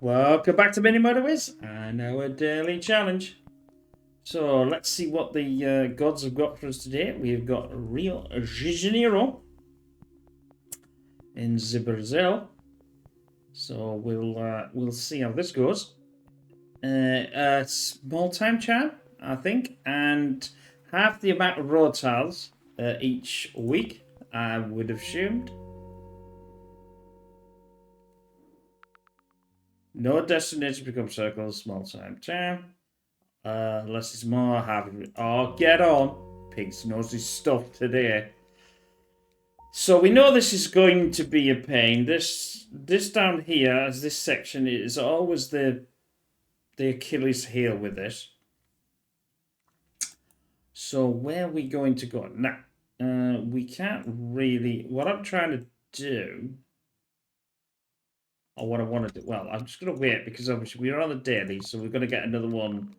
Welcome back to Mini Motorways and our daily challenge. So let's see what the gods have got for us today. We've got Rio de Janeiro in Brazil. So we'll see how this goes. A small time charm, I think, and half the amount of road tiles each week, I would have assumed. No destination become circles, small time charm. Unless it's more having. Oh, get on. Pigs knows his stuff today. So we know this is going to be a pain. This down here, as this section is always the Achilles heel with this. So where are we going to go? Now, we can't really. What I'm trying to do, or what I want to do. Well, I'm just going to wait because obviously we're on the daily, so we're going to get another one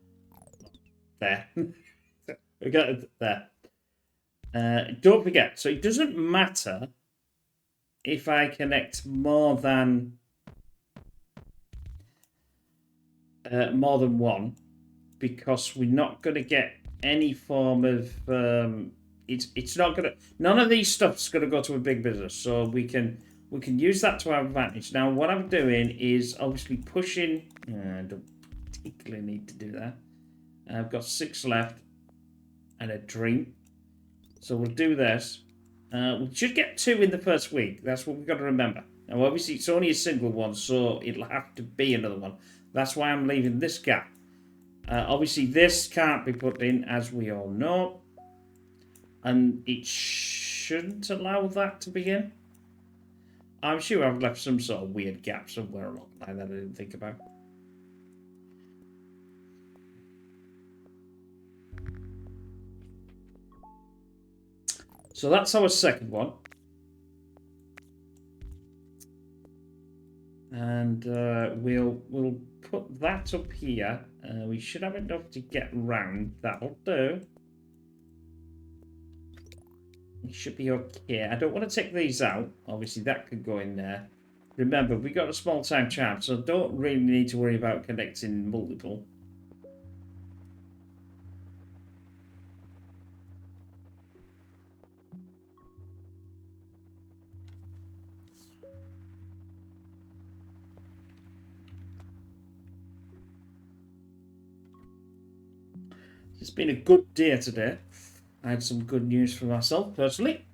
there. We got it there. Don't forget, so it doesn't matter if I connect more than one, because we're not going to get any form of. It's not going to. None of these stuff's going to go to a big business, so we can use that to our advantage. Now, what I'm doing is obviously pushing. I don't particularly need to do that. I've got 6 left and a dream. So we'll do this. We should get 2 in the first week. That's what we've got to remember. Now, obviously, it's only a single one, so it'll have to be another one. That's why I'm leaving this gap. Obviously, this can't be put in, as we all know. And it shouldn't allow that to be in. I'm sure I've left some sort of weird gap somewhere along the line that I didn't think about. So that's our second one. And we'll put that up here. We should have enough to get round. That'll do. It should be okay. I don't want to take these out. Obviously, that could go in there. Remember, we got a small time charm, so don't really need to worry about connecting multiple. It's been a good day today. I had some good news for myself personally.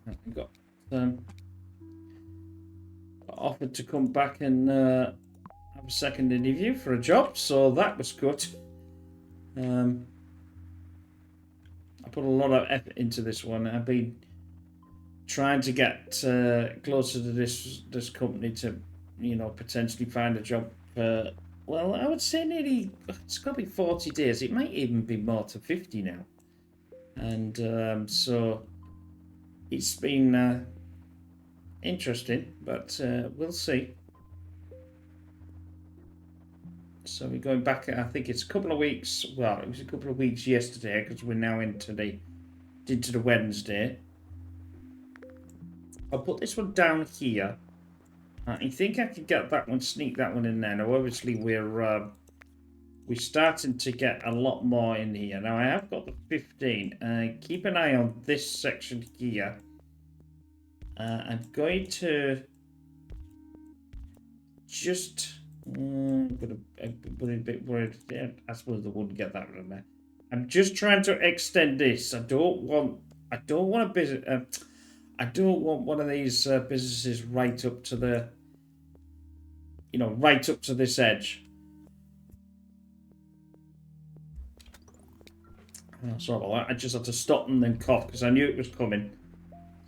I got offered to come back and have a second interview for a job, so that was good. I put a lot of effort into this one. I've been trying to get closer to this company to, potentially find a job for. Well, I would say nearly. It's got to be 40 days. It might even be more to 50 now. And so it's been interesting, but we'll see. So we're going back. I think it's a couple of weeks. Well, it was a couple of weeks yesterday because we're now into the Wednesday. I'll put this one down here. I think I could get that one, sneak that one in there. Now, obviously, we're starting to get a lot more in here. Now, I have got the 15. Keep an eye on this section here. I'm going to just. But a bit worried. Yeah, I suppose they wouldn't get that in there. I'm just trying to extend this. I don't want a business. I don't want one of these businesses right up to the. Right up to this edge. Oh, sorry about that. I just had to stop and then cough because I knew it was coming.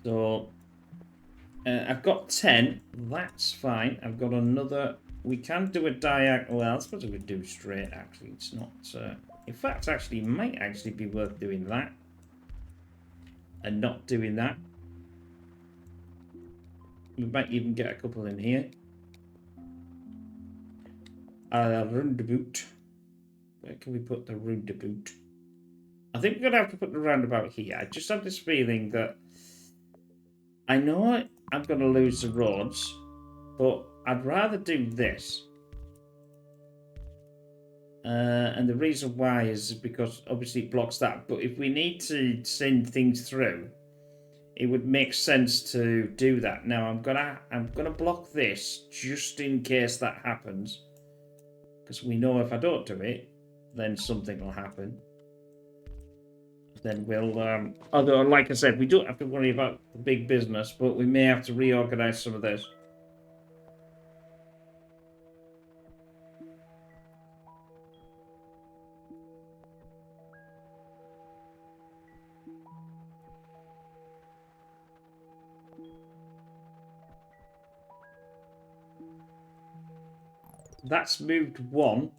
So I've got 10. That's fine. I've got another. We can do a diagonal. Well, I suppose we could do straight. Actually, it's not. In fact, actually, it might actually be worth doing that and not doing that. We might even get a couple in here. Roundabout. Where can we put the roundabout? I think we're going to have to put the roundabout here. I just have this feeling that I know I'm going to lose the roads, but I'd rather do this. And the reason why is because obviously it blocks that. But if we need to send things through, it would make sense to do that. Now I'm gonna block this just in case that happens, because we know if I don't do it, then something will happen. Then we'll although like I said, we don't have to worry about the big business, but we may have to reorganize some of this. That's moved one,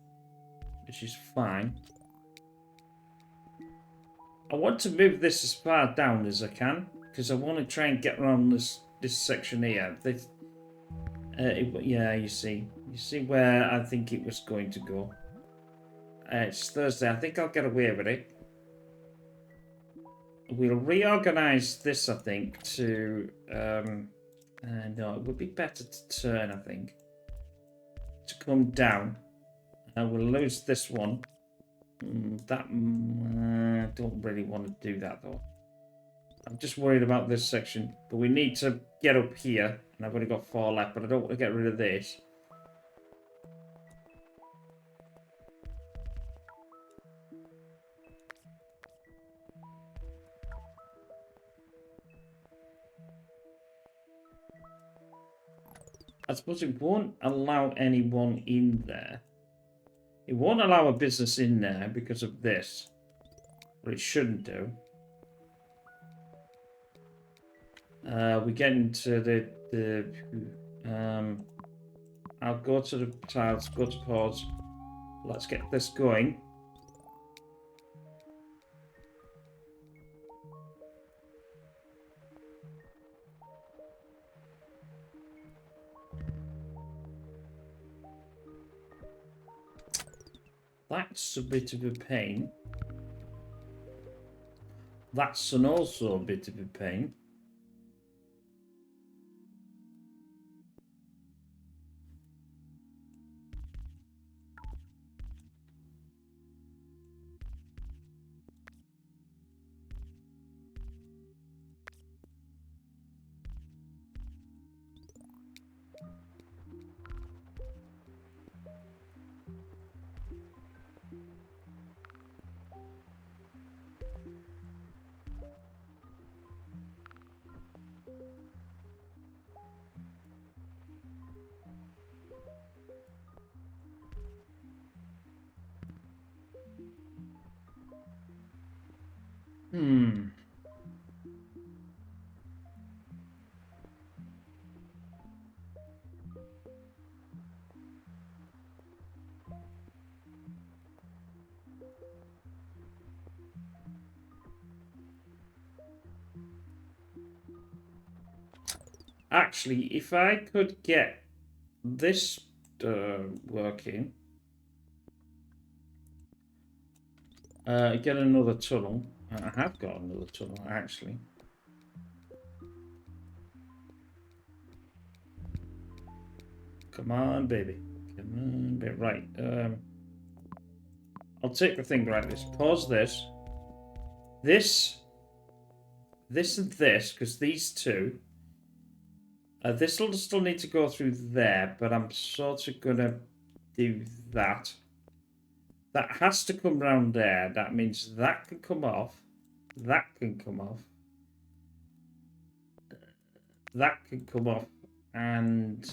which is fine. I want to move this as far down as I can, because I want to try and get around this section here. Yeah, you see where I think it was going to go. It's Thursday. I think I'll get away with it. We'll reorganize this, I think, to... no, it would be better to turn, I think. To come down. We'll lose this one. Don't really want to do that, though. I'm just worried about this section. But we need to get up here. And I've only got 4 left, but I don't want to get rid of this. I suppose it won't allow anyone in there. It won't allow a business in there because of this. But it shouldn't do. We get into I'll go to the tiles, go to pause. Let's get this going. That's a bit of a pain. That's also a bit of a pain. Actually, if I could get this working, get another tunnel. I have got another tunnel, actually. Come on, baby. Come on, baby. Right. I'll take the thing like this. Pause this. This and this, because these two. This will still need to go through there, but I'm sort of going to do that. That has to come round there. That means that can come off. That can come off. That can come off. And...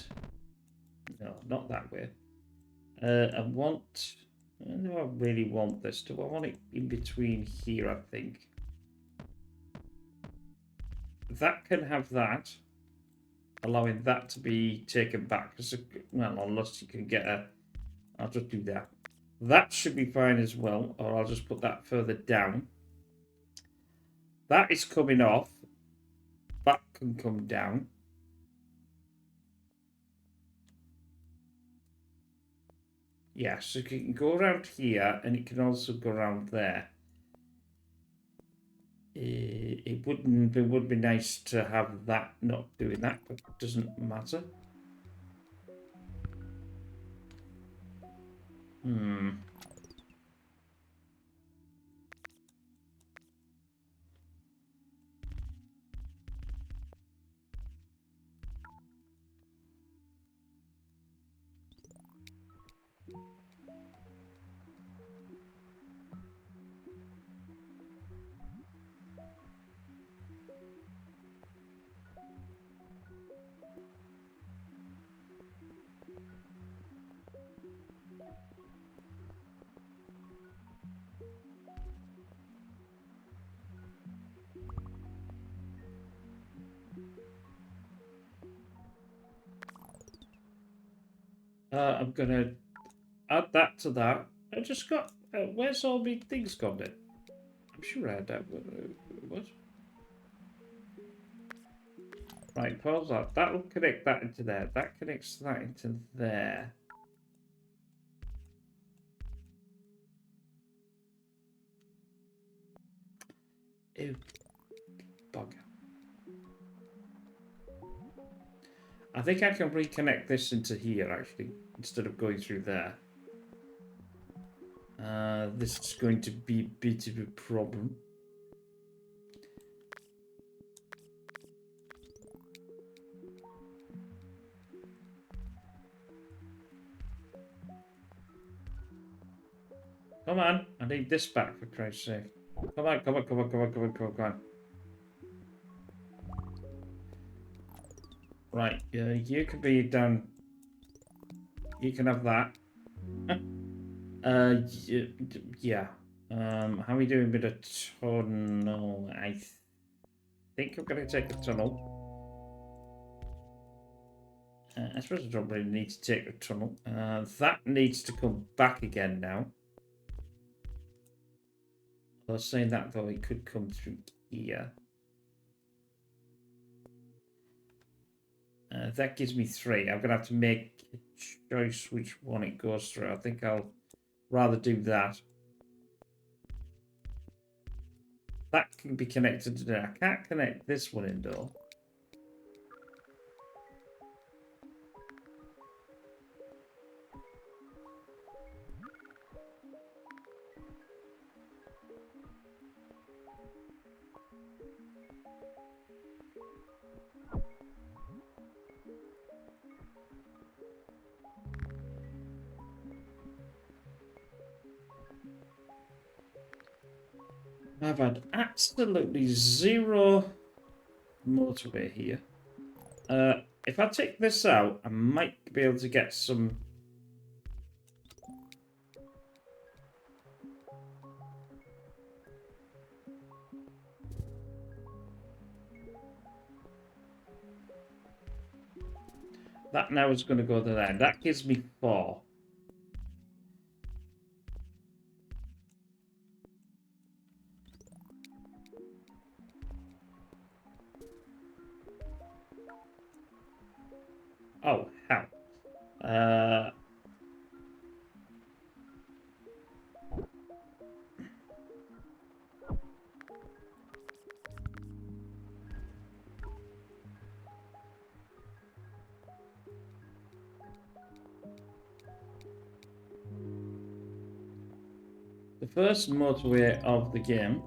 no, not that way. I want... do I really want this? Do I want it in between here, I think? That can have that. Allowing that to be taken back. Well, unless you can get a... I'll just do that. That should be fine as well, or I'll just put that further down. That is coming off. That can come down. Yeah, so it can go around here, and it can also go around there. It would be nice to have that not doing that, but it doesn't matter. I'm gonna add that to that. I just got. Where's all my things gone then? I'm sure I had that. What? Right, pause that. That'll connect that into there. That connects that into there. Ew. Bugger. I think I can reconnect this into here, actually, instead of going through there. This is going to be a bit of a problem. Come on, I need this back for Christ's sake. Come on, come on, come on, come on, come on, come on, come on. Right, you can be done. You can have that. Yeah. How are we doing with a tunnel? I think I'm going to take a tunnel. I suppose I don't really need to take a tunnel. That needs to come back again now. I was saying that though, it could come through here. That gives me 3. I'm going to have to make a choice which one it goes through. I think I'll rather do that. That can be connected to there. I can't connect this one in though. I've had absolutely 0 motorway here. If I take this out, I might be able to get some. That now is going to go to there. That gives me 4. Oh, hell. The first motorway of the game.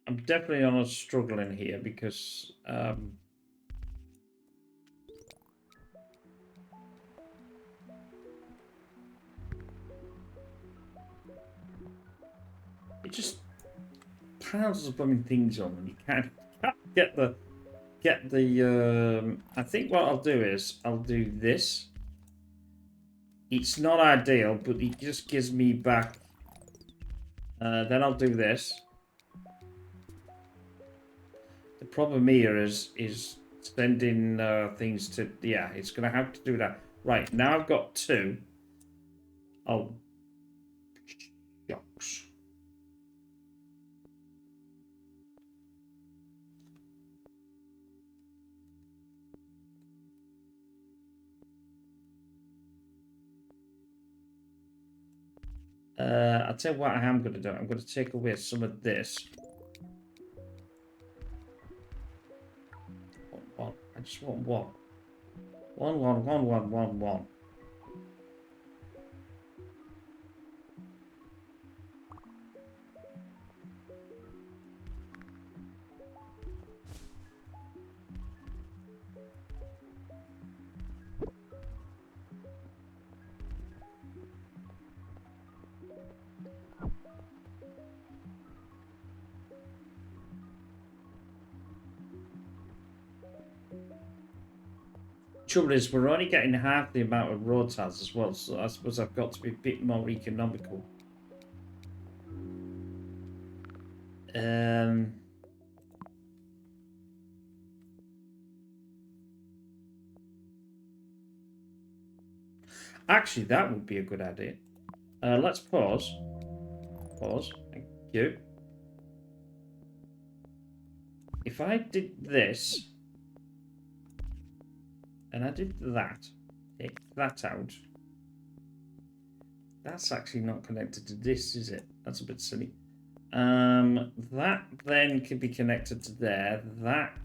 I'm definitely on a struggling here because it just piles of blooming things on and you can't get the I think what I'll do is I'll do this. It's not ideal, but it just gives me back. Then I'll do this. The problem here is sending things to. Yeah, it's gonna have to do that. Right now I've got 2. Oh, shucks. I'll tell you what I am going to do. I'm going to take away some of this. One. I just want 1. 1, 1, 1, 1, 1, 1. Trouble is, we're only getting half the amount of road tiles as well, so I suppose I've got to be a bit more economical. Actually, that would be a good idea. Let's pause. Pause. Thank you. If I did this, and I did that, take that out. That's actually not connected to this, is it? That's a bit silly. That then can be connected to there. That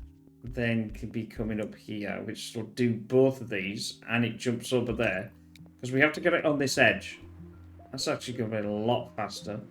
then can be coming up here, which will do both of these, and it jumps over there. Because we have to get it on this edge. That's actually going to be a lot faster.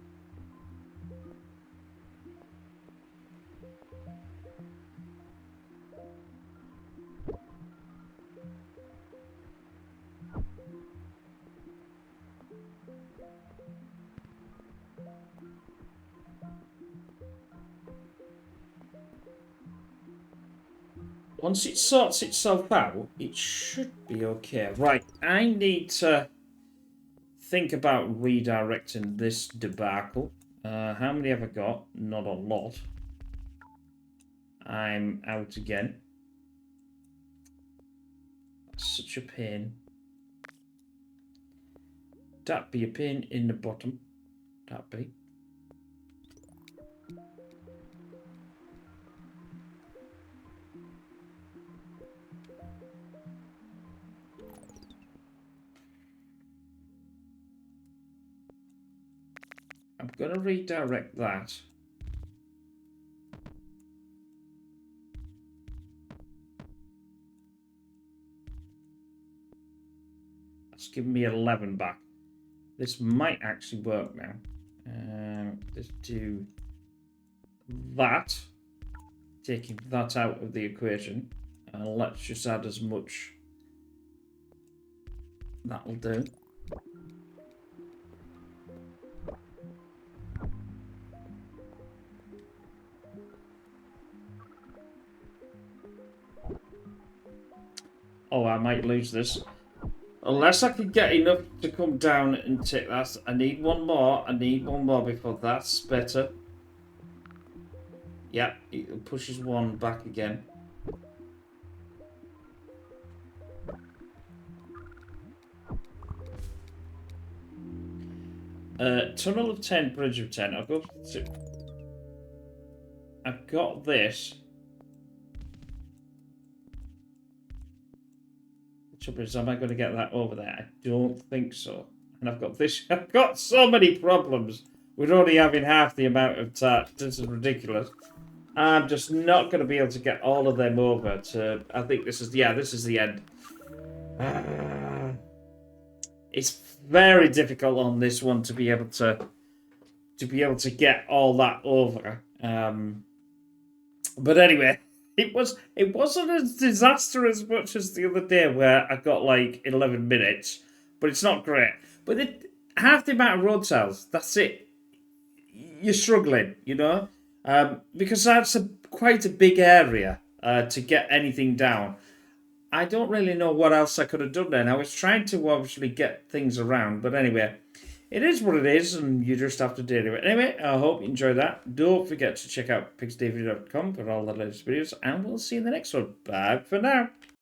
Once it sorts itself out, it should be okay. Right, I need to think about redirecting this debacle. How many have I got? Not a lot. I'm out again. That's such a pain. That'd be a pain in the bottom. That'd be. I'm going to redirect that. That's giving me 11 back. This might actually work now. Let's do that. Taking that out of the equation. And let's just add as much. That'll do. Oh, I might lose this. Unless I can get enough to come down and take that. I need one more. I need one more before that's better. Yeah, it pushes one back again. Tunnel of 10, bridge of 10. I've got this. Trouble is, am I going to get that over there? I don't think so. And I've got this. I've got so many problems with only having half the amount of tat. This is ridiculous. I'm just not going to be able to get all of them over to. I think this is this is the end. It's very difficult on this one to be able to get all that over. But anyway. It wasn't as disaster as much as the other day where I got like 11 minutes, but it's not great. But half the amount of road tiles, that's it. You're struggling, you know, because that's quite a big area to get anything down. I don't really know what else I could have done then. I was trying to obviously get things around, but anyway. It is what it is, and you just have to deal with it. Anyway, I hope you enjoyed that. Don't forget to check out pixdavy.com for all the latest videos, and we'll see you in the next one. Bye for now.